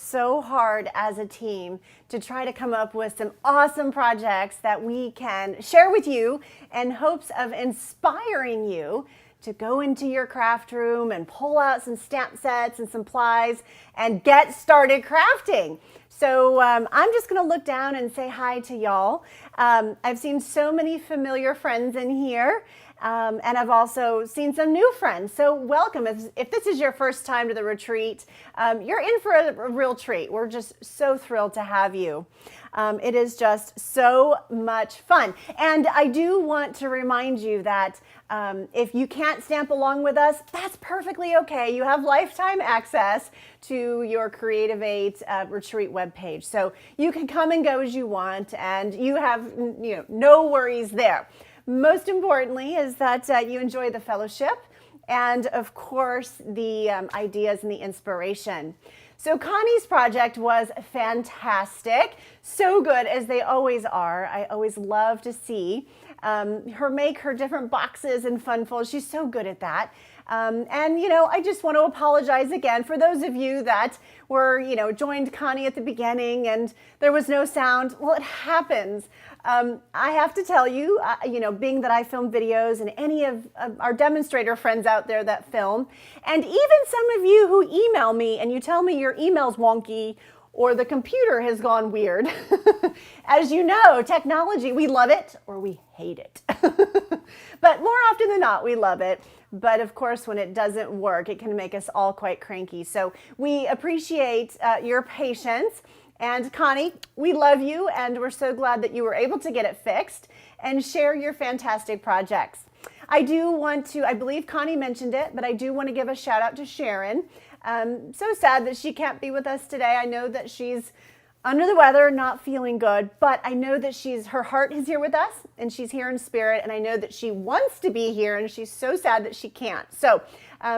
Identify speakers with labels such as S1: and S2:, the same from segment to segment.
S1: so hard as a team to try to come up with some awesome projects that we can share with you in hopes of inspiring you to go into your craft room and pull out some stamp sets and supplies and get started crafting. So I'm just going to look down and say hi to y'all. I've seen so many familiar friends in here. And I've also seen some new friends. So welcome. If this is your first time to the retreat, you're in for a real treat. We're just so thrilled to have you. It is just so much fun. And I do want to remind you that if you can't stamp along with us, that's perfectly okay. You have lifetime access to your Creative 8 retreat webpage. So you can come and go as you want, and you have no worries there. Most importantly is that you enjoy the fellowship and, of course, the ideas and the inspiration. So Connie's project was fantastic, so good as they always are. I always love to see her make her different boxes and fun folds. She's so good at that. And, I just want to apologize again for those of you that were, joined Connie at the beginning and there was no sound. Well, it happens. I have to tell you, being that I film videos and any of our demonstrator friends out there that film, and even some of you who email me and you tell me your email's wonky or the computer has gone weird. As you know, technology, we love it or we hate it. But more often than not, we love it. But of course, when it doesn't work, it can make us all quite cranky. So we appreciate your patience. And Connie, we love you, and we're so glad that you were able to get it fixed and share your fantastic projects. I do want to, I believe Connie mentioned it, but I do want to give a shout out to Sharon. So sad that she can't be with us today. I know that she's under the weather, not feeling good, but I know that her heart is here with us, and she's here in spirit, and I know that she wants to be here, and she's so sad that she can't. So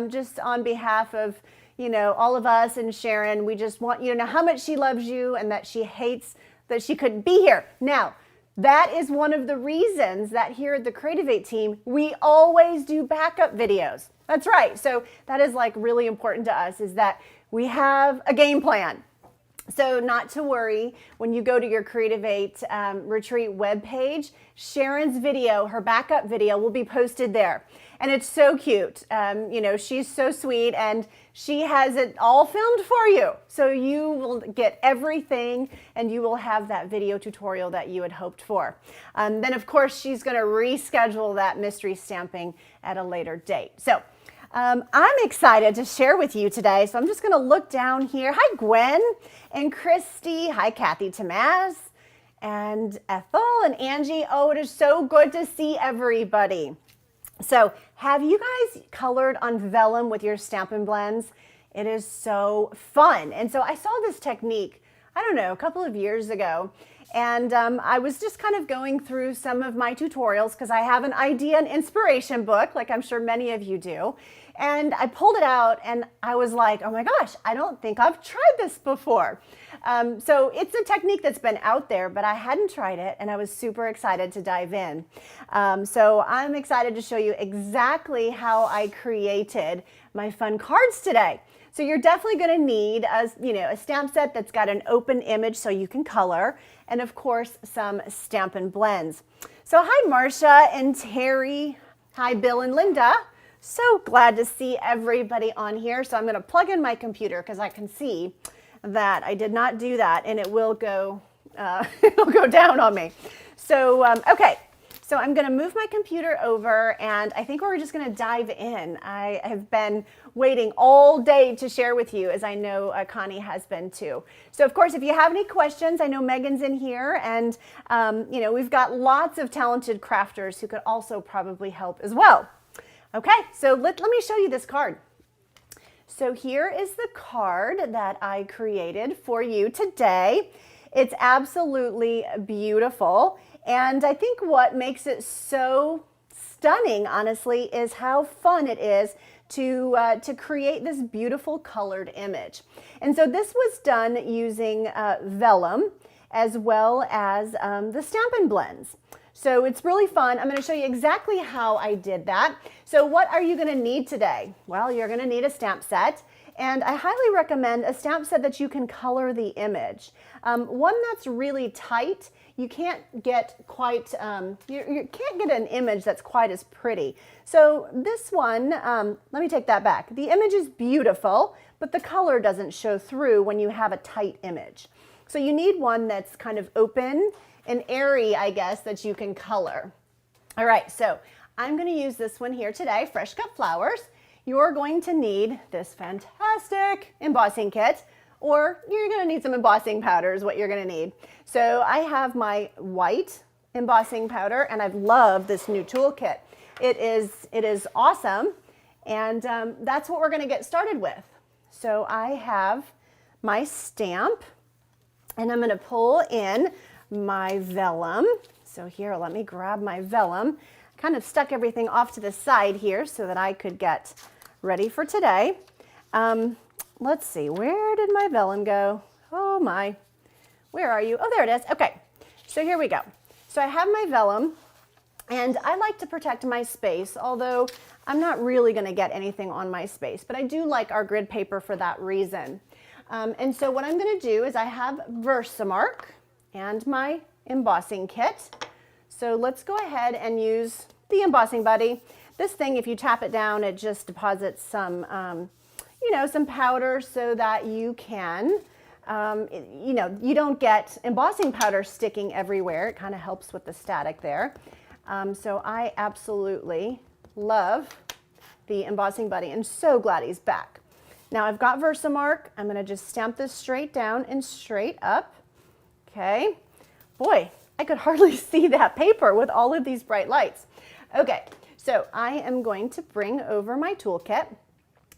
S1: just on behalf of all of us and Sharon, we just want you to know how much she loves you and that she hates that she couldn't be here. Now, that is one of the reasons that here at the Creative 8 team, we always do backup videos. That's right. So that is really important to us, is that we have a game plan. So not to worry, when you go to your Creative 8 retreat webpage, Sharon's video, her backup video, will be posted there. And it's so cute. She's so sweet, and she has it all filmed for you. So you will get everything, and you will have that video tutorial that you had hoped for. Then, of course, she's going to reschedule that mystery stamping at a later date. So I'm excited to share with you today. So I'm just going to look down here. Hi, Gwen and Christy. Hi, Kathy Tamaz and Ethel and Angie. Oh, it is so good to see everybody. So have you guys colored on vellum with your Stampin' Blends? It is so fun. And so I saw this technique, I don't know, a couple of years ago. And I was just kind of going through some of my tutorials because I have an idea and inspiration book, like I'm sure many of you do. And I pulled it out and I was like, oh my gosh, I don't think I've tried this before. So it's a technique that's been out there, but I hadn't tried it, and I was super excited to dive in. So I'm excited to show you exactly how I created my fun cards today. So you're definitely going to need a stamp set that's got an open image so you can color, and of course some Stampin' Blends. So hi Marcia and Terry. Hi Bill and Linda. So glad to see everybody on here. So I'm going to plug in my computer because I can see that I did not do that, and it will go it'll go down on me. So okay. So I'm going to move my computer over, and I think we're just going to dive in. I have been waiting all day to share with you, as I know Connie has been too. So of course, if you have any questions, I know Megan's in here, and we've got lots of talented crafters who could also probably help as well. Okay, so let me show you this card. So here is the card that I created for you today. It's absolutely beautiful. And I think what makes it so stunning, honestly, is how fun it is to create this beautiful colored image. And so this was done using vellum as well as the Stampin' Blends. So it's really fun. I'm going to show you exactly how I did that. So what are you going to need today? Well, you're going to need a stamp set. And I highly recommend a stamp set that you can color the image. One that's really tight, you can't get quite, you can't get an image that's quite as pretty. So this one, let me take that back. The image is beautiful, but the color doesn't show through when you have a tight image. So you need one that's kind of open and airy, I guess, that you can color. All right, so I'm going to use this one here today, Fresh Cut Flowers. You're going to need this fantastic embossing kit, or you're going to need some embossing powder is what you're going to need. So I have my white embossing powder, and I've loved this new toolkit. It is awesome, and that's what we're going to get started with. So I have my stamp, and I'm going to pull in my vellum. So here, let me grab my vellum. Kind of stuck everything off to the side here so that I could get ready for today. Let's see, where did my vellum go? Oh my, where are you? Oh, there it is. Okay, so here we go. So I have my vellum, and I like to protect my space, although I'm not really going to get anything on my space, but I do like our grid paper for that reason. And so what I'm going to do is I have Versamark and my embossing kit. So let's go ahead and use the embossing buddy. This thing, if you tap it down, it just deposits some, some powder so that you can, you don't get embossing powder sticking everywhere. It kind of helps with the static there. So I absolutely love the embossing buddy, and so glad he's back. Now I've got Versamark. I'm going to just stamp this straight down and straight up. Okay. Boy, I could hardly see that paper with all of these bright lights. Okay, so I am going to bring over my toolkit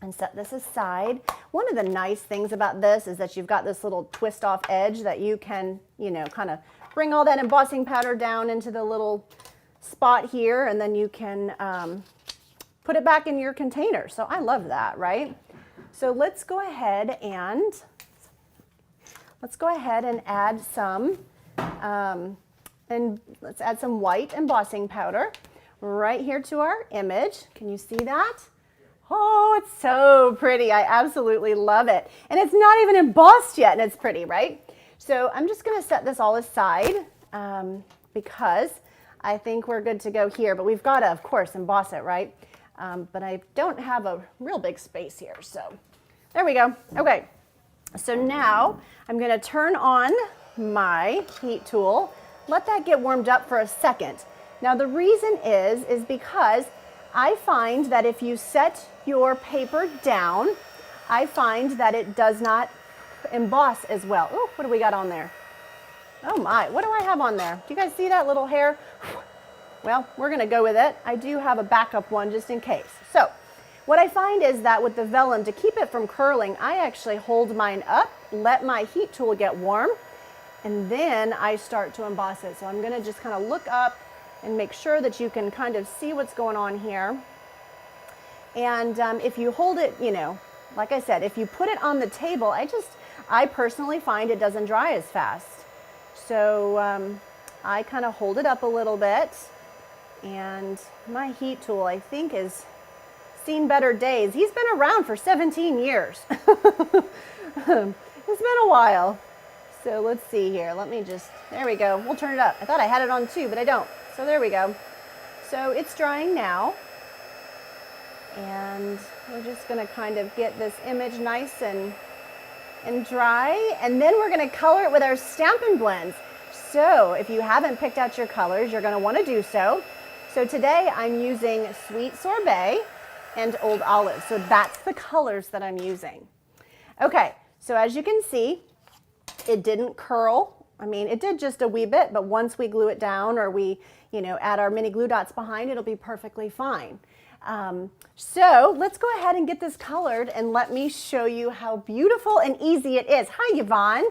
S1: and set this aside. One of the nice things about this is that you've got this little twist off edge that you can, kind of bring all that embossing powder down into the little spot here, and then you can put it back in your container. So I love that, right? So let's go ahead and add some, and let's add some white embossing powder right here to our image. Can you see that? Oh, it's so pretty. I absolutely love it. And it's not even embossed yet, and it's pretty, right? So I'm just going to set this all aside because I think we're good to go here. But we've got to, of course, emboss it, right? But I don't have a real big space here. So there we go. Okay. So now I'm going to turn on my heat tool. Let that get warmed up for a second. Now the reason is because I find that if you set your paper down, I find that it does not emboss as well. Oh, what do we got on there? Oh my, what do I have on there? Do you guys see that little hair? Well, we're going to go with it. I do have a backup one just in case. So what I find is that with the vellum, to keep it from curling, I actually hold mine up, let my heat tool get warm, and then I start to emboss it. So I'm going to just kind of look up and make sure that you can kind of see what's going on here. And if you hold it, like I said, if you put it on the table, I personally find it doesn't dry as fast. So I kind of hold it up a little bit, and my heat tool, I think, is seen better days. He's been around for 17 years. It's been a while. So let's see here. There we go. We'll turn it up. I thought I had it on 2, but I don't. So there we go. So it's drying now. And we're just going to kind of get this image nice and dry. And then we're going to color it with our Stampin' Blends. So if you haven't picked out your colors, you're going to want to do so. So today I'm using Sweet Sorbet and Old Olive. So that's the colors that I'm using. Okay, so as you can see, it didn't curl. I mean, it did just a wee bit, but once we glue it down or we, add our mini glue dots behind, it'll be perfectly fine. So let's go ahead and get this colored, and let me show you how beautiful and easy it is. Hi, Yvonne.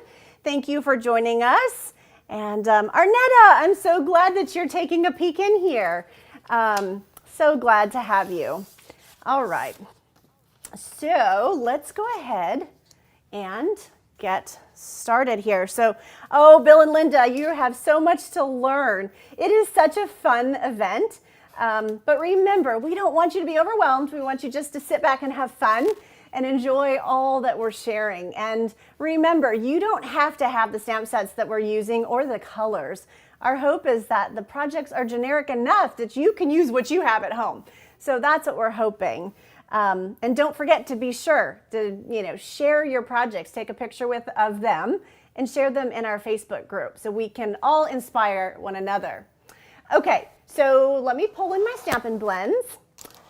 S1: Thank you for joining us. And Arnetta, I'm so glad that you're taking a peek in here. So glad to have you. All right. So let's go ahead and get started here. So, Bill and Linda, you have so much to learn. It is such a fun event. But remember, we don't want you to be overwhelmed. We want you just to sit back and have fun. and enjoy all that we're sharing. And remember, you don't have to have the stamp sets that we're using or the colors. Our hope is that the projects are generic enough that you can use what you have at home. So that's what we're hoping. And don't forget to be sure to share your projects, take a picture of them, and share them in our Facebook group so we can all inspire one another. Okay, so let me pull in my Stampin' Blends.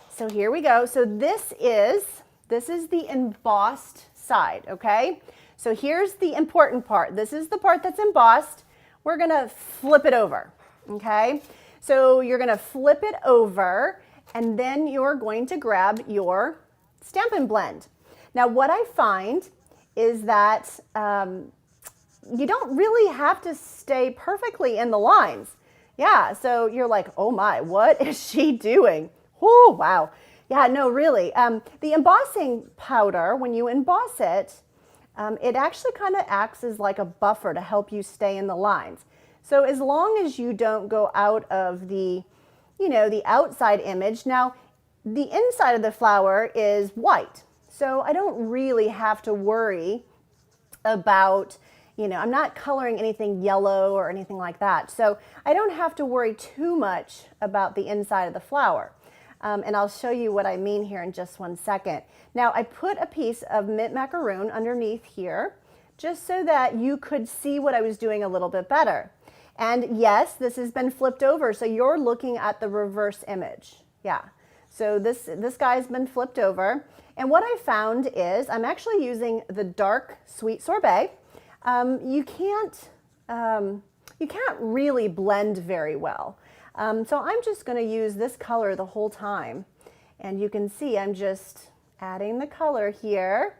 S1: So here we go. So this is the embossed side, okay? So here's the important part. This is the part that's embossed. We're gonna flip it over, okay? So you're gonna flip it over, and then you're going to grab your Stampin' Blend. Now what I find is that you don't really have to stay perfectly in the lines. Yeah, so you're like, oh my, what is she doing? Oh, wow. Yeah, no, really. The embossing powder, when you emboss it, it actually kind of acts as like a buffer to help you stay in the lines. So as long as you don't go out of the outside image. Now, the inside of the flower is white, so I don't really have to worry about, I'm not coloring anything yellow or anything like that. So I don't have to worry too much about the inside of the flower. And I'll show you what I mean here in just one second. Now I put a piece of mint macaroon underneath here, just so that you could see what I was doing a little bit better. And yes, this has been flipped over, so you're looking at the reverse image. Yeah, so this guy's been flipped over. And what I found is I'm actually using the dark sweet sorbet. You can't really blend very well. So I'm just going to use this color the whole time. And you can see I'm just adding the color here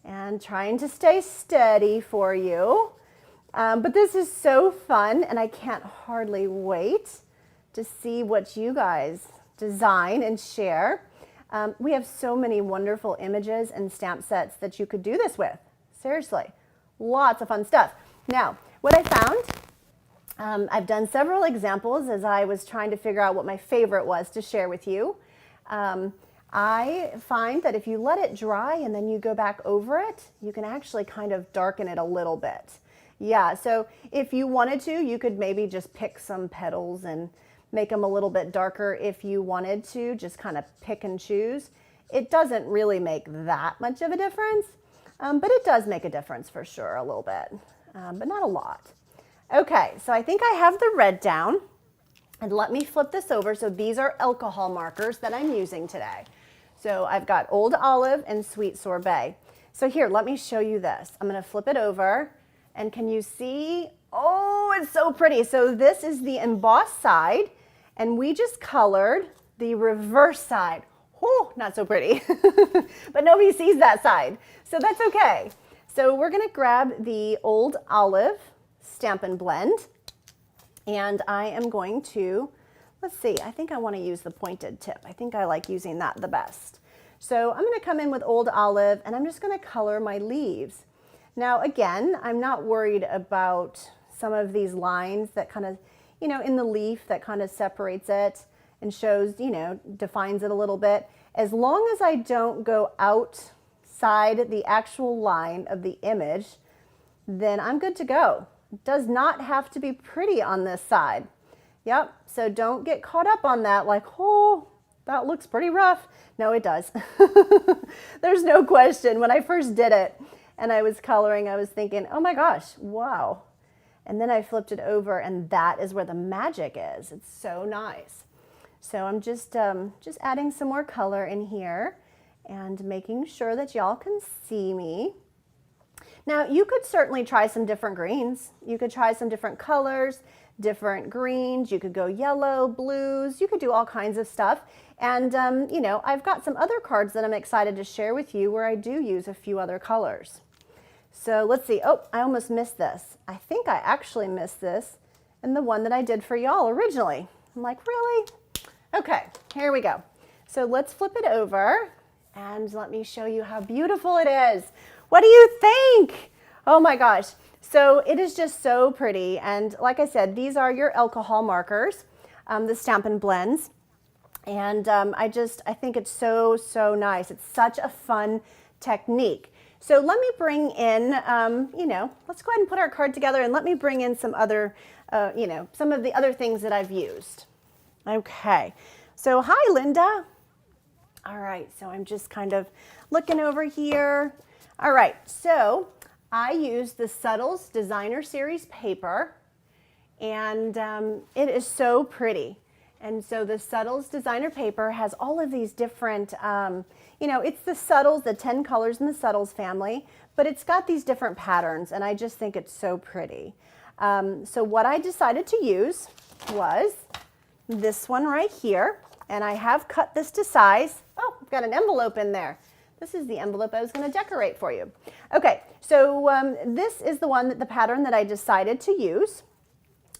S1: and trying to stay steady for you. But this is so fun, and I can't hardly wait to see what you guys design and share. We have so many wonderful images and stamp sets that you could do this with. Seriously, lots of fun stuff. Now, what I found, I've done several examples as I was trying to figure out what my favorite was to share with you. I find that if you let it dry and then you go back over it, you can actually kind of darken it a little bit. Yeah, so if you wanted to, you could maybe just pick some petals and make them a little bit darker if you wanted to, just kind of pick and choose. It doesn't really make that much of a difference, but it does make a difference for sure, a little bit, but not a lot. Okay, so I think I have the red down, and let me flip this over. So these are alcohol markers that I'm using today. So I've got Old Olive and Sweet Sorbet. So here, let me show you this. I'm gonna flip it over. And can you see? Oh, it's so pretty. So this is the embossed side, and we just colored the reverse side. Oh, not so pretty, but nobody sees that side. So that's okay. So we're gonna grab the Old Olive Stampin' Blend, and I am going to, let's see, I think I wanna use the pointed tip. I think I like using that the best. So I'm gonna come in with Old Olive, and I'm just gonna color my leaves. Now again, I'm not worried about some of these lines that kind of, in the leaf that kind of separates it and shows, defines it a little bit. As long as I don't go outside the actual line of the image, then I'm good to go. It does not have to be pretty on this side. Yep, so don't get caught up on that like, oh, that looks pretty rough. No, it does. There's no question. When I first did it, and I was coloring, I was thinking, oh my gosh, wow. And then I flipped it over, and that is where the magic is. It's so nice. So I'm just adding some more color in here and making sure that y'all can see me. Now, you could certainly try some different greens. You could try some different colors, different greens. You could go yellow, blues. You could do all kinds of stuff. And, I've got some other cards that I'm excited to share with you where I do use a few other colors. So let's see. Oh, I almost missed this. I think I actually missed this in the one that I did for y'all originally. I'm like, really? Okay, here we go. So let's flip it over and let me show you how beautiful it is. What do you think? Oh my gosh. So it is just so pretty. And like I said, these are your alcohol markers, the Stampin' Blends. And I think it's so, so nice. It's such a fun technique. So let me bring in, let's go ahead and put our card together and let me bring in some other, some of the other things that I've used. Okay, so hi, Linda. All right, so I'm just kind of looking over here. All right, so I use the Subtles Designer Series paper, and it is so pretty. And so the Subtles Designer paper has all of these different, it's the Subtles, the 10 colors in the Subtles family, but it's got these different patterns, and I just think it's so pretty. So what I decided to use was this one right here, and I have cut this to size. Oh, I've got an envelope in there. This is the envelope I was going to decorate for you. Okay, so this is the pattern that I decided to use.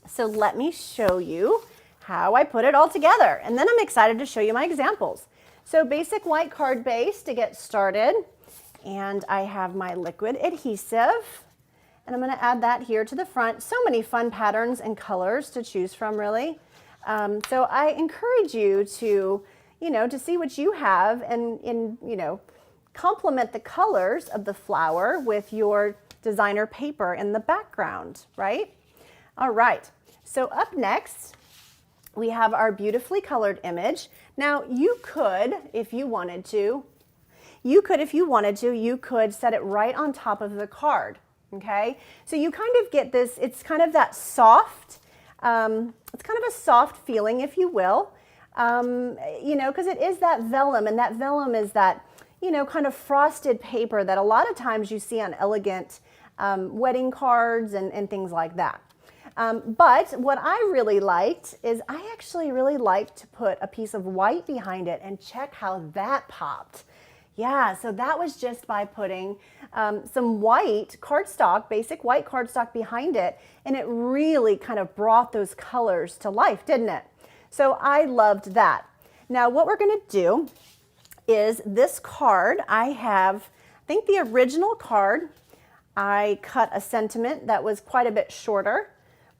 S1: So let me show you how I put it all together, and then I'm excited to show you my examples. So basic white card base to get started, and I have my liquid adhesive, and I'm going to add that here to the front. So many fun patterns and colors to choose from, really. So I encourage you to, to see what you have and complement the colors of the flower with your designer paper in the background, right? All right, so up next, we have our beautifully colored image. Now you could, if you wanted to, you could set it right on top of the card, okay? So you kind of get this, it's kind of that soft, it's kind of a soft feeling, if you will, because it is that vellum, and that vellum is that, kind of frosted paper that a lot of times you see on elegant wedding cards and things like that. But what I really liked is I actually really liked to put a piece of white behind it and check how that popped. Yeah, so that was just by putting some white cardstock, basic white cardstock behind it, and it really kind of brought those colors to life, didn't it? So I loved that. Now what we're going to do is this card, I think the original card, I cut a sentiment that was quite a bit shorter.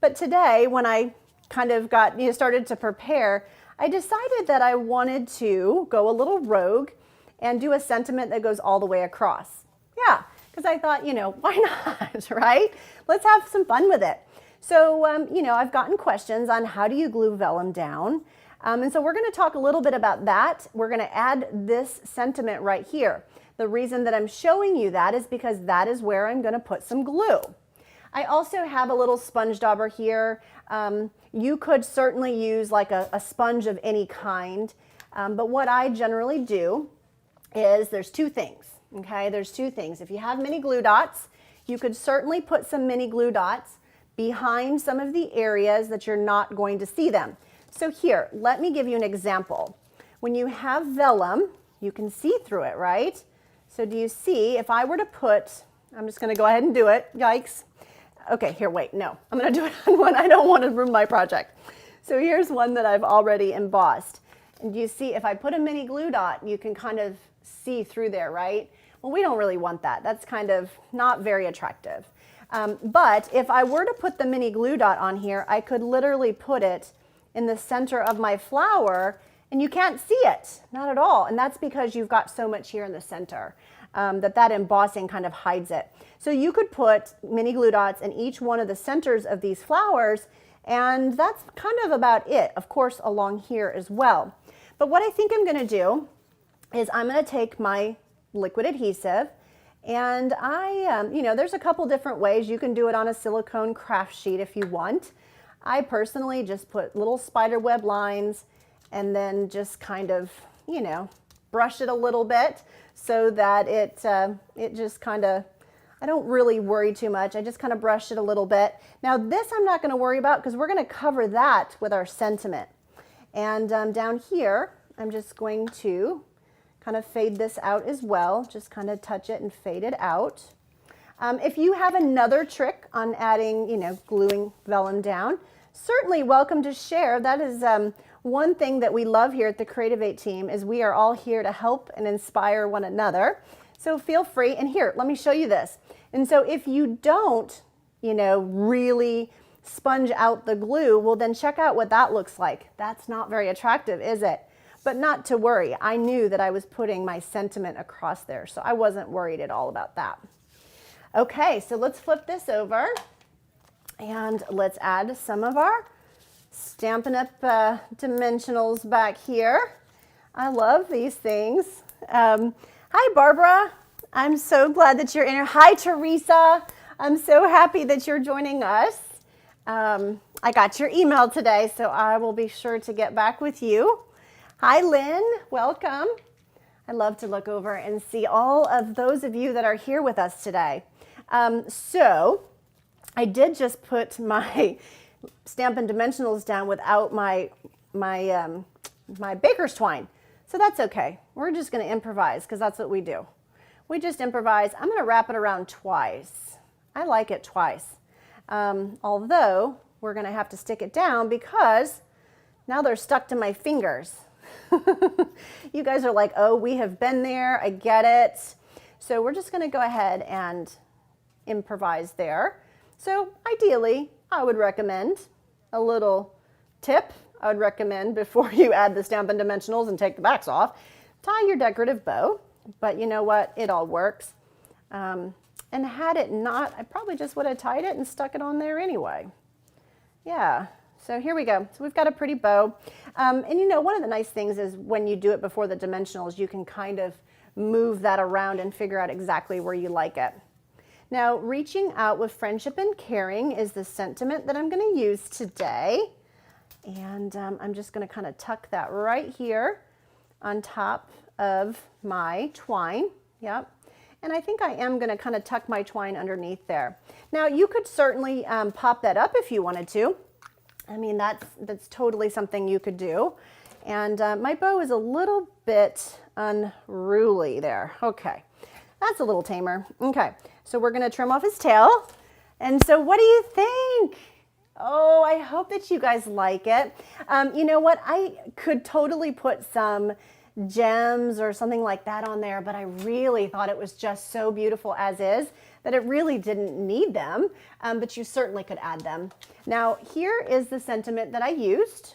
S1: But today, when I kind of started to prepare, I decided that I wanted to go a little rogue and do a sentiment that goes all the way across. Yeah, because I thought, why not, right? Let's have some fun with it. So, I've gotten questions on how do you glue vellum down. And so we're going to talk a little bit about that. We're going to add this sentiment right here. The reason that I'm showing you that is because that is where I'm going to put some glue. I also have a little sponge dauber here. You could certainly use like a sponge of any kind, but what I generally do is there's two things, okay? There's two things. If you have mini glue dots, you could certainly put some mini glue dots behind some of the areas that you're not going to see them. So here, let me give you an example. When you have vellum, you can see through it, right? So do you see, if I were to put, I'm just going to go ahead and do it, yikes. Okay, here, wait, no, I'm going to do it on one. I don't want to ruin my project. So here's one that I've already embossed. And you see, if I put a mini glue dot, you can kind of see through there, right? Well, we don't really want that. That's kind of not very attractive. But if I were to put the mini glue dot on here, I could literally put it in the center of my flower, and you can't see it, not at all. And that's because you've got so much here in the center that embossing kind of hides it. So you could put mini glue dots in each one of the centers of these flowers, and that's kind of about it, of course, along here as well. But what I think I'm going to do is I'm going to take my liquid adhesive, and there's a couple different ways. You can do it on a silicone craft sheet if you want. I personally just put little spider web lines and then just kind of, brush it a little bit so that it just kind of, I don't really worry too much. I just kind of brush it a little bit. Now this I'm not going to worry about because we're going to cover that with our sentiment. And down here, I'm just going to kind of fade this out as well. Just kind of touch it and fade it out. If you have another trick on adding, gluing vellum down, certainly welcome to share. That is one thing that we love here at the Creative 8 team is we are all here to help and inspire one another. So feel free, and here, let me show you this. And so if you don't, really sponge out the glue, well then check out what that looks like. That's not very attractive, is it? but not to worry. I knew that I was putting my sentiment across there, so I wasn't worried at all about that. Okay, so let's flip this over and let's add some of our Stampin' Up! Dimensionals back here. I love these things. Hi, Barbara. I'm so glad that you're in here. Hi, Teresa. I'm so happy that you're joining us. I got your email today, so I will be sure to get back with you. Hi, Lynn. Welcome. I love to look over and see all of those of you that are here with us today. So I did just put my Stampin' Dimensionals down without my baker's twine. So that's okay. We're just going to improvise because that's what we do. We just improvise. I'm going to wrap it around twice. I like it twice. Although we're going to have to stick it down because now they're stuck to my fingers. You guys are like, oh, we have been there. I get it. So we're just going to go ahead and improvise there. So ideally, I would recommend a little tip. I would recommend before you add the Stampin' Dimensionals and take the backs off, tie your decorative bow. But you know what? It all works. And had it not, I probably just would have tied it and stuck it on there anyway. Yeah, so here we go. So we've got a pretty bow. And you know, one of the nice things is when you do it before the dimensionals, you can kind of move that around and figure out exactly where you like it. Now, reaching out with friendship and caring is the sentiment that I'm going to use today. And I'm just going to kind of tuck that right here on top of my twine. Yep. And I think I am going to kind of tuck my twine underneath there. Now, you could certainly pop that up if you wanted to. I mean, that's totally something you could do. And my bow is a little bit unruly there. Okay, that's a little tamer. Okay, so we're going to trim off his tail. And so what do you think? Oh, I hope that you guys like it. You know what? I could totally put some gems or something like that on there, but I really thought it was just so beautiful as is that it really didn't need them, but you certainly could add them. Now, here is the sentiment that I used,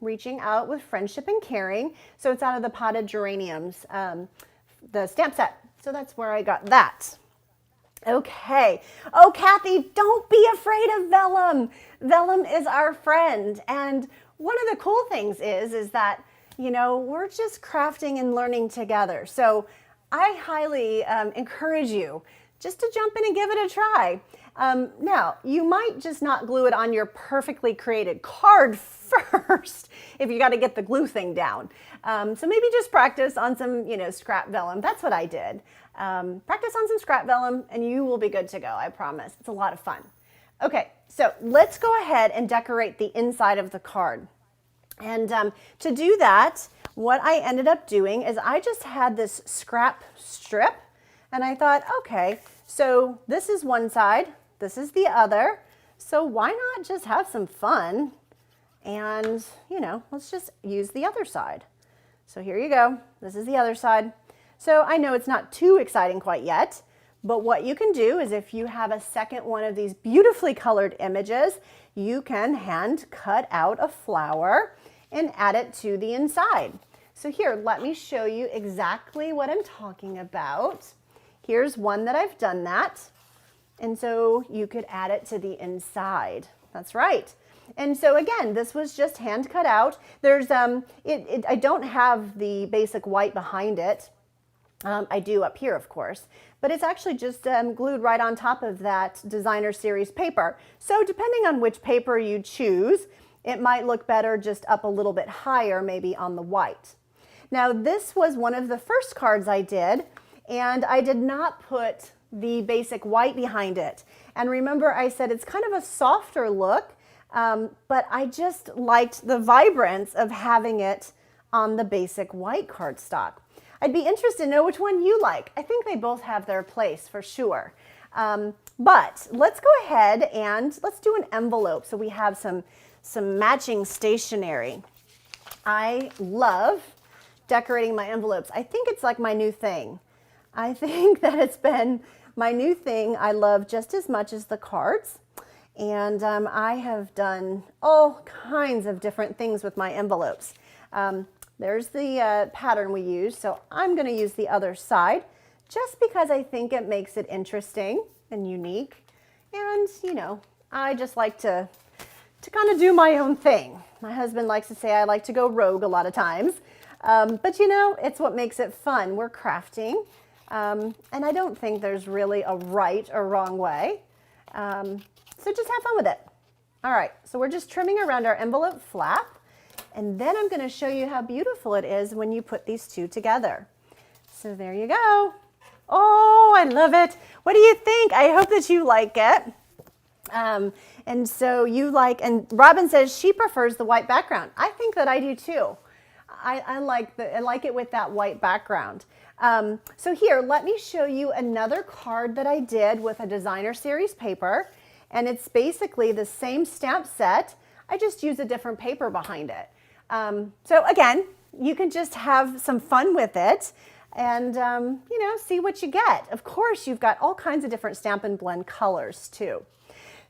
S1: reaching out with friendship and caring. So it's out of the potted geraniums, the stamp set. So that's where I got that. Okay. Oh, Kathy, don't be afraid of vellum. Vellum is our friend. And one of the cool things is that, you know, we're just crafting and learning together. So I highly encourage you just to jump in and give it a try. Now, you might just not glue it on your perfectly created card first if you got to get the glue thing down. So maybe just practice on some, you know, scrap vellum. That's what I did. Practice on some scrap vellum and you will be good to go, I promise. It's a lot of fun. Okay, so let's go ahead and decorate the inside of the card. And to do that, what I ended up doing is I just had this scrap strip and I thought, okay, so this is one side, this is the other. So why not just have some fun and, you know, let's just use the other side. So here you go. This is the other side. So I know it's not too exciting quite yet, but what you can do is if you have a second one of these beautifully colored images, you can hand cut out a flower and add it to the inside. So here, let me show you exactly what I'm talking about. Here's one that I've done that. And so you could add it to the inside. That's right. And so again, this was just hand cut out. There's, I don't have the basic white behind it. I do up here, of course, but it's actually just glued right on top of that designer series paper. So depending on which paper you choose, it might look better just up a little bit higher, maybe on the white. Now, this was one of the first cards I did, and I did not put the basic white behind it. And remember, I said it's kind of a softer look, but I just liked the vibrance of having it on the basic white cardstock. I'd be interested to know which one you like. I think they both have their place for sure. But let's go ahead and let's do an envelope so we have some matching stationery. I love decorating my envelopes. I think it's like my new thing. I think that it's been my new thing. I love just as much as the cards. And I have done all kinds of different things with my envelopes. there's the pattern we use. So I'm going to use the other side just because I think it makes it interesting and unique. And, you know, I just like to kind of do my own thing. My husband likes to say I like to go rogue a lot of times. But, you know, it's what makes it fun. We're crafting. And I don't think there's really a right or wrong way. So just have fun with it. All right, so we're just trimming around our envelope flap. And then I'm going to show you how beautiful it is when you put these two together. So there you go. Oh, I love it. What do you think? I hope that you like it. And so you like, and Robin says she prefers the white background. I think that I do too. I like it with that white background. So here, let me show you another card that I did with a designer series paper. And it's basically the same stamp set. I just use a different paper behind it. So again, you can just have some fun with it and, you know, see what you get. Of course, you've got all kinds of different Stamp and Blend colors too.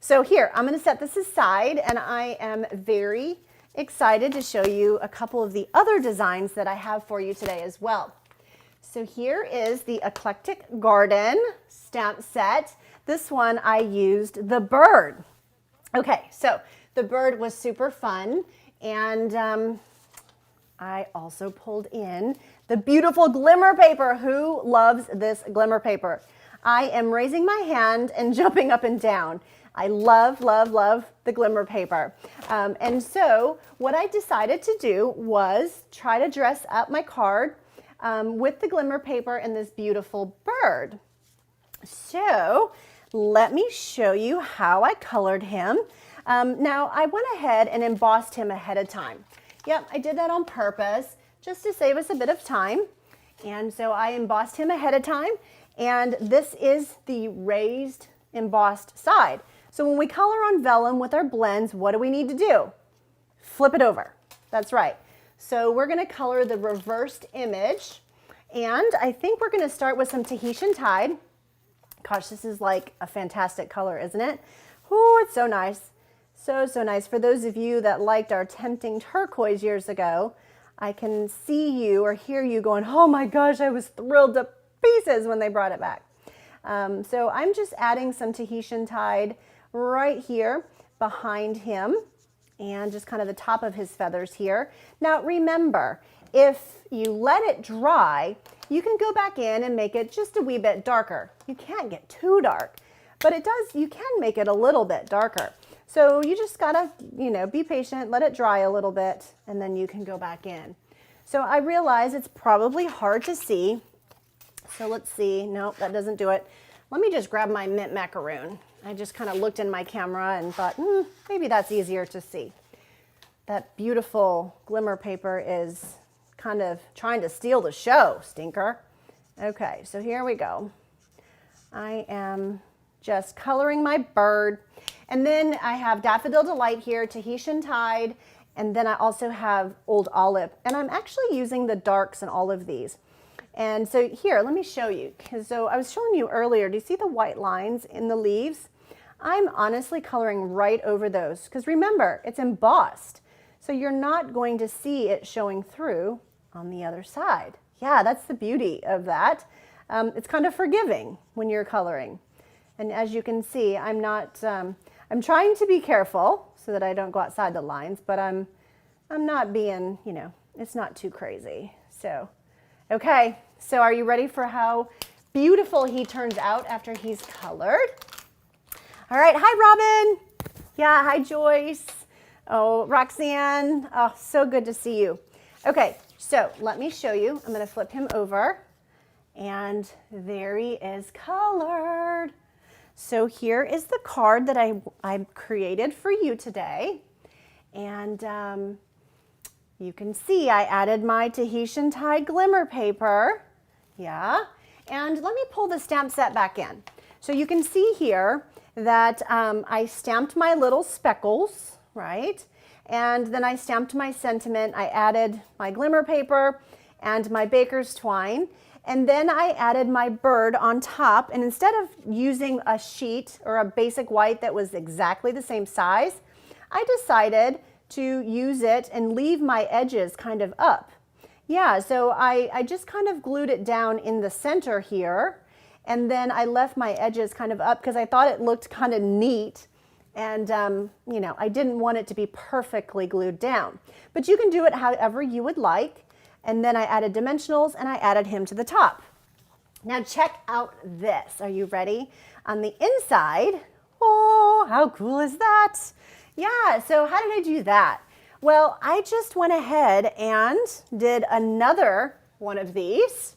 S1: So here, I'm going to set this aside, and I am very excited to show you a couple of the other designs that I have for you today as well. So here is the Eclectic Garden stamp set. This one I used the bird. Okay, so the bird was super fun, and I also pulled in the beautiful glimmer paper. Who loves this glimmer paper? I am raising my hand and jumping up and down. I love, love, love the glimmer paper. And so what I decided to do was try to dress up my card with the glimmer paper and this beautiful bird. So let me show you how I colored him. Now I went ahead and embossed him ahead of time. Yep, I did that on purpose just to save us a bit of time. And so I embossed him ahead of time, and this is the raised embossed side. So when we color on vellum with our blends, what do we need to do? Flip it over. That's right. So we're going to color the reversed image, and I think we're going to start with some Tahitian Tide. Gosh, this is like a fantastic color, isn't it? Oh, it's so nice. So, so nice. For those of you that liked our Tempting Turquoise years ago, I can see you or hear you going, oh my gosh, I was thrilled to pieces when they brought it back. So I'm just adding some Tahitian Tide right here behind him and just kind of the top of his feathers here. Now remember, if you let it dry, you can go back in and make it just a wee bit darker. You can't get too dark, but you can make it a little bit darker. So you just gotta, you know, be patient, let it dry a little bit, and then you can go back in. So I realize it's probably hard to see. So let's see, nope, that doesn't do it. Let me just grab my mint macaroon. I just kind of looked in my camera and thought, maybe that's easier to see. That beautiful glimmer paper is kind of trying to steal the show, stinker. Okay, so here we go. I am just coloring my bird. And then I have Daffodil Delight here, Tahitian Tide, and then I also have Old Olive. And I'm actually using the darks in all of these. And so here, let me show you. So I was showing you earlier, do you see the white lines in the leaves? I'm honestly coloring right over those because remember, it's embossed. So you're not going to see it showing through on the other side. Yeah, that's the beauty of that. It's kind of forgiving when you're coloring. And as you can see, I'm trying to be careful so that I don't go outside the lines, but I'm not being, you know, it's not too crazy. So, okay, so are you ready for how beautiful he turns out after he's colored? All right, hi Robin. Yeah, hi Joyce. Oh, Roxanne. Oh, so good to see you. Okay, so let me show you. I'm gonna flip him over, and there he is colored. So here is the card that I created for you today. And you can see I added my Tahitian Tide glimmer paper. Yeah. And let me pull the stamp set back in. So you can see here that I stamped my little speckles, right? And then I stamped my sentiment. I added my glimmer paper and my baker's twine. And then I added my bird on top, and instead of using a sheet or a basic white that was exactly the same size, I decided to use it and leave my edges kind of up. Yeah, so I just kind of glued it down in the center here, and then I left my edges kind of up because I thought it looked kind of neat, and you know, I didn't want it to be perfectly glued down. But you can do it however you would like. And then I added dimensionals and I added him to the top. Now check out this. Are you ready? On the inside, oh, how cool is that? Yeah, so how did I do that? Well, I just went ahead and did another one of these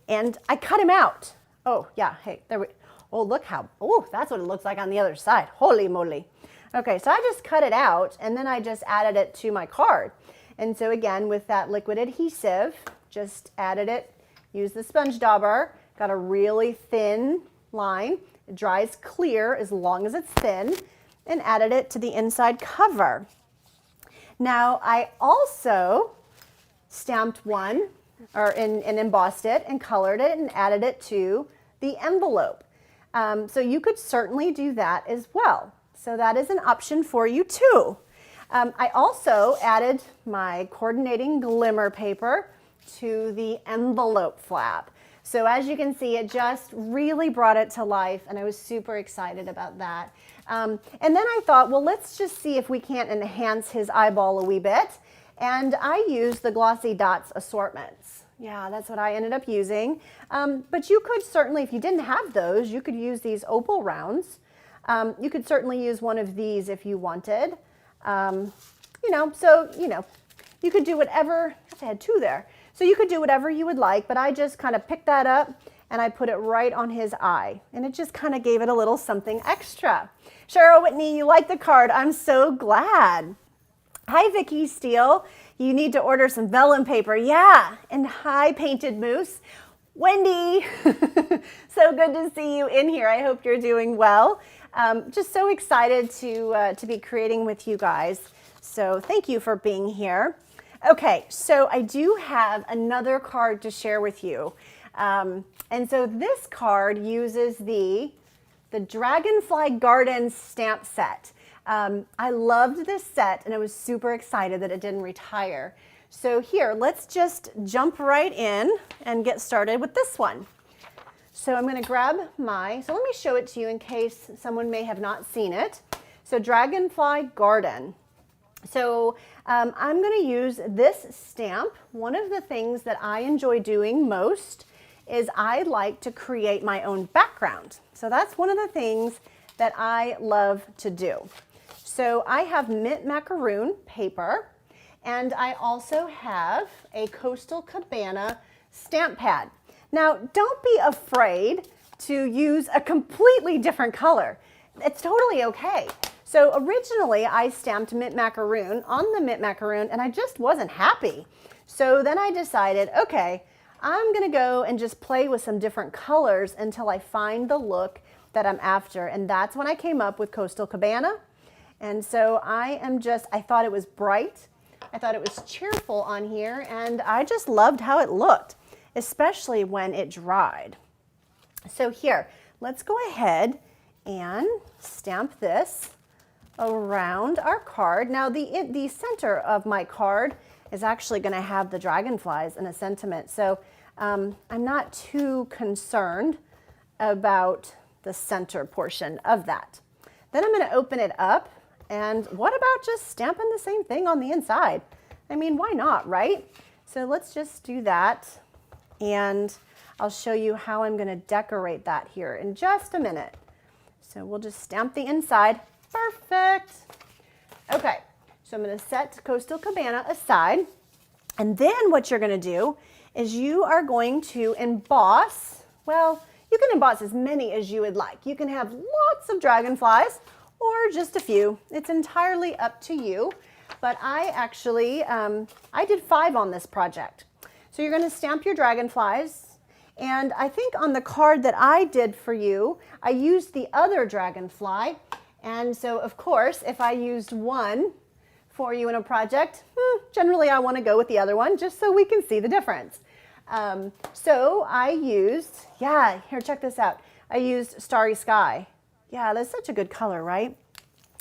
S1: and I cut him out. Oh yeah, hey, there we, oh look how, oh, that's what it looks like on the other side. Holy moly. Okay, so I just cut it out and then I just added it to my card. And so again, with that liquid adhesive, just added it, used the sponge dauber, got a really thin line. It dries clear as long as it's thin, and added it to the inside cover. Now I also stamped one, and embossed it and colored it and added it to the envelope. So you could certainly do that as well. So that is an option for you too. I also added my coordinating glimmer paper to the envelope flap. So as you can see, it just really brought it to life, and I was super excited about that. And then I thought, well, let's just see if we can't enhance his eyeball a wee bit. And I used the Glossy Dots assortments. Yeah, that's what I ended up using. But you could certainly, if you didn't have those, you could use these opal rounds. You could certainly use one of these if you wanted. You know, so, you know, you could do whatever, I had two there. So you could do whatever you would like, but I just kind of picked that up and I put it right on his eye. And it just kind of gave it a little something extra. Cheryl Whitney, you like the card. I'm so glad. Hi, Vicki Steele. You need to order some vellum paper. Yeah, and hi, Painted Moose. Wendy, so good to see you in here. I hope you're doing well. Just so excited to be creating with you guys. So thank you for being here. Okay, so I do have another card to share with you. And so this card uses the Dragonfly Garden stamp set. I loved this set and I was super excited that it didn't retire. So here, let's just jump right in and get started with this one. So I'm going to grab so let me show it to you in case someone may have not seen it. So Dragonfly Garden. So I'm going to use this stamp. One of the things that I enjoy doing most is I like to create my own background. So that's one of the things that I love to do. So I have mint macaroon paper, and I also have a Coastal Cabana stamp pad. Now, don't be afraid to use a completely different color. It's totally okay. So originally I stamped mint macaroon on the mint macaroon and I just wasn't happy. So then I decided, okay, I'm gonna go and just play with some different colors until I find the look that I'm after. And that's when I came up with Coastal Cabana. And so I thought it was bright. I thought it was cheerful on here, and I just loved how it looked, especially when it dried. So here, let's go ahead and stamp this around our card. Now the center of my card is actually going to have the dragonflies in a sentiment, so I'm not too concerned about the center portion of that. Then I'm going to open it up, and what about just stamping the same thing on the inside? I mean, why not, right? So let's just do that, and I'll show you how I'm going to decorate that here in just a minute. So we'll just stamp the inside. Perfect. Okay, so I'm going to set Coastal Cabana aside, and then what you're going to do is you are going to emboss. Well, you can emboss as many as you would like. You can have lots of dragonflies or just a few. It's entirely up to you, but I actually, I did 5 on this project. So you're going to stamp your dragonflies. And I think on the card that I did for you, I used the other dragonfly. And so, of course, if I used one for you in a project, generally I want to go with the other one just so we can see the difference. So I used, here, check this out. I used Starry Sky. Yeah, that's such a good color, right?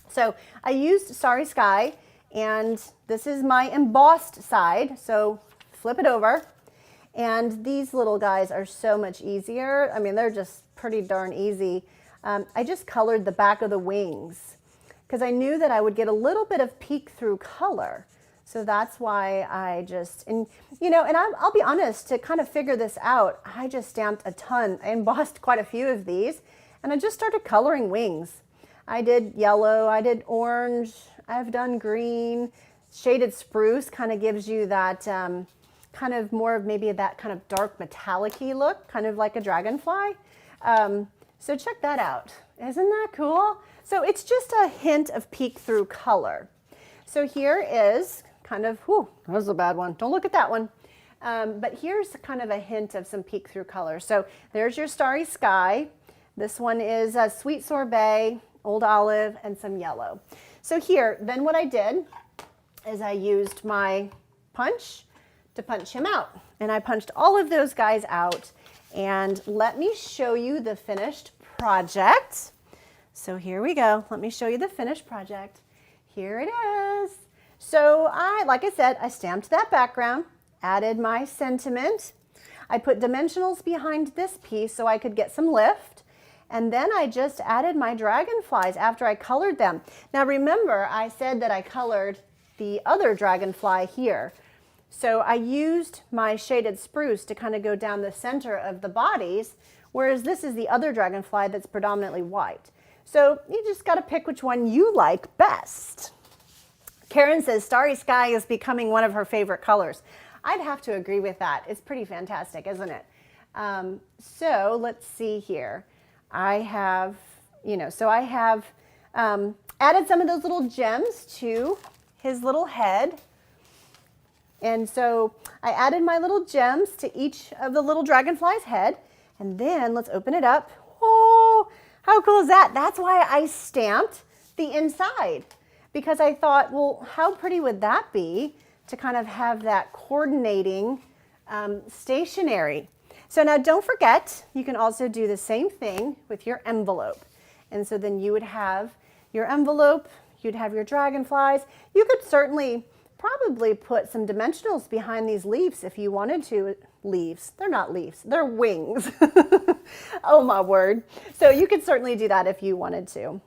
S1: So I used Starry Sky, and this is my embossed side. So flip it over. And these little guys are so much easier. I mean, they're just pretty darn easy. I just colored the back of the wings because I knew that I would get a little bit of peek through color. So that's why I just, and I'll be honest, to kind of figure this out, I just stamped a ton. I embossed quite a few of these, and I just started coloring wings. I did yellow, I did orange, I've done green. Shaded spruce kind of gives you that kind of more of maybe that kind of dark metallic-y look, kind of like a dragonfly. So check that out. Isn't that cool? So it's just a hint of peek through color. So here is kind of, whew, that was a bad one. Don't look at that one. But here's kind of a hint of some peek through color. So there's your starry sky. This one is a sweet sorbet, old olive, and some yellow. So here, then what I did is I used my punch to punch him out. And I punched all of those guys out. And let me show you the finished project. So here we go. Let me show you the finished project. Here it is. So like I said, I stamped that background, added my sentiment. I put dimensionals behind this piece so I could get some lift. And then I just added my dragonflies after I colored them. Now remember, I said that I colored the other dragonfly here. So I used my shaded spruce to kind of go down the center of the bodies, whereas this is the other dragonfly that's predominantly white. So you just got to pick which one you like best. Karen says starry sky is becoming one of her favorite colors. I'd have to agree with that. It's pretty fantastic, isn't it? So let's see here. I have, added some of those little gems to his little head. And so I added my little gems to each of the little dragonfly's head. And then let's open it up. Oh, how cool is that? That's why I stamped the inside, because I thought, well, how pretty would that be to kind of have that coordinating stationery. So now don't forget, you can also do the same thing with your envelope. And so then you would have your envelope, you'd have your dragonflies. You could certainly probably put some dimensionals behind these leaves if you wanted to. Leaves, they're not leaves, they're wings. Oh my word. So you could certainly do that if you wanted to.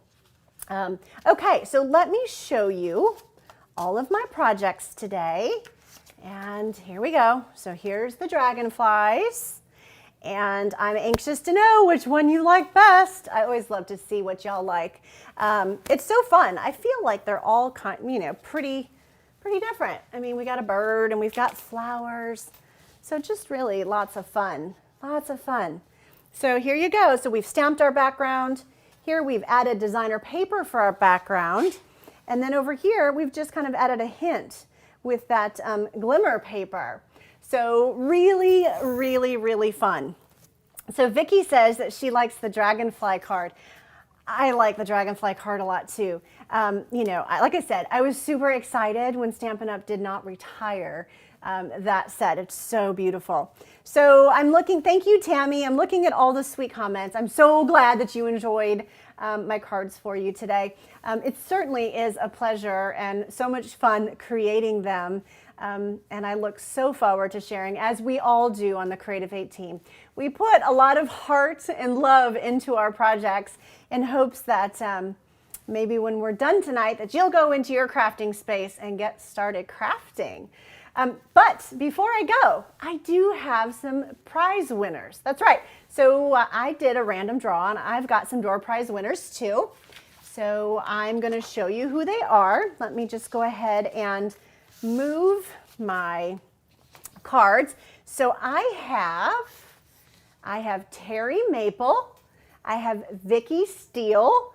S1: Okay, so let me show you all of my projects today. And here we go. So here's the dragonflies. And I'm anxious to know which one you like best. I always love to see what y'all like. It's so fun. I feel like they're all pretty different. I mean, we got a bird and we've got flowers. So just really lots of fun, lots of fun. So here you go. So we've stamped our background. Here we've added designer paper for our background. And then over here, we've just kind of added a hint with that glimmer paper. So really, really, really fun. So Vicki says that she likes the dragonfly card. I like the dragonfly card a lot too. Like I said, I was super excited when Stampin' Up! Did not retire that set. It's so beautiful. So thank you, Tammy. I'm looking at all the sweet comments. I'm so glad that you enjoyed my cards for you today. It certainly is a pleasure and so much fun creating them. And I look so forward to sharing, as we all do on the Creative 8 team. We put a lot of heart and love into our projects in hopes that maybe when we're done tonight, that you'll go into your crafting space and get started crafting. But before I go, I do have some prize winners. That's right. So I did a random draw, and I've got some door prize winners too. So I'm going to show you who they are. Let me just go ahead and move my cards. So I have Terry Maple, I have Vicki Steele,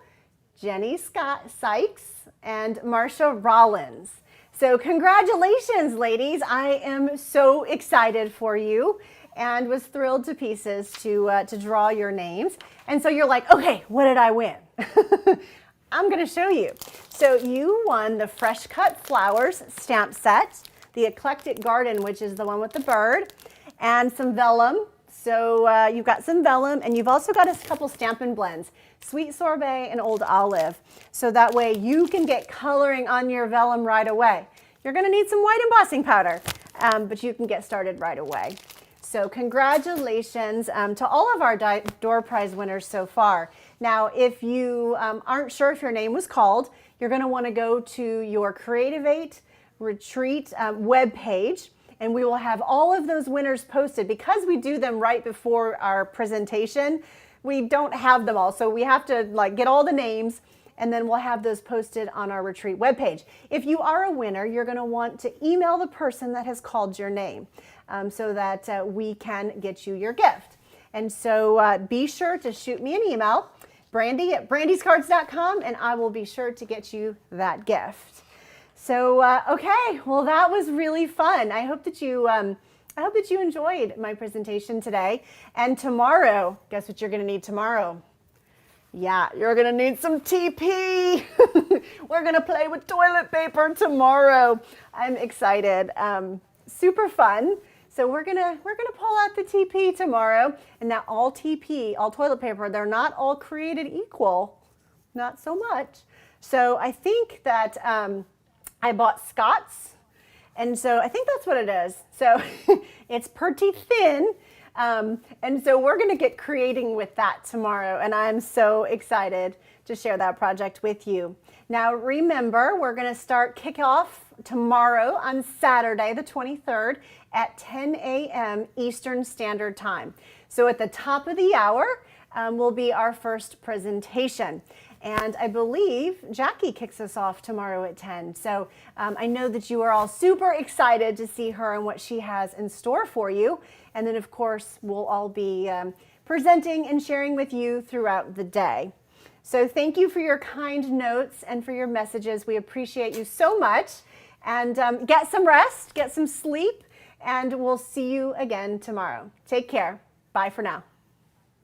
S1: Jenny Scott Sykes, and Marsha Rollins. So congratulations, ladies. I am so excited for you and was thrilled to pieces to draw your names. And so you're like, okay, what did I win? I'm going to show you. So you won the Fresh Cut Flowers stamp set, the Eclectic Garden, which is the one with the bird, and some vellum. So you've got some vellum, and you've also got a couple Stampin' Blends, Sweet Sorbet and Old Olive. So that way you can get coloring on your vellum right away. You're going to need some white embossing powder. but you can get started right away. So congratulations to all of our door prize winners so far. Now, if you aren't sure if your name was called, you're going to want to go to your Creative 8 Retreat webpage, and we will have all of those winners posted. Because we do them right before our presentation, we don't have them all. So we have to get all the names, and then we'll have those posted on our retreat webpage. If you are a winner, you're going to want to email the person that has called your name so that we can get you your gift. And so be sure to shoot me an email, brandy@brandyscards.com, and I will be sure to get you that gift. So, okay, well, that was really fun. I hope that you enjoyed my presentation today. And tomorrow, guess what you're going to need tomorrow? Yeah, you're going to need some TP. We're going to play with toilet paper tomorrow. I'm excited. Super fun. So we're gonna pull out the TP tomorrow. And now all TP, all toilet paper, they're not all created equal. Not so much. So I think that I bought Scott's, and so I think that's what it is. So it's pretty thin, and so we're going to get creating with that tomorrow, and I'm so excited to share that project with you. Now remember, we're going to start kickoff tomorrow on Saturday the 23rd at 10 a.m. Eastern Standard Time. So at the top of the hour will be our first presentation. And I believe Jackie kicks us off tomorrow at 10. So I know that you are all super excited to see her and what she has in store for you. And then, of course, we'll all be presenting and sharing with you throughout the day. So thank you for your kind notes and for your messages. We appreciate you so much. And get some rest, get some sleep, and we'll see you again tomorrow. Take care. Bye for now.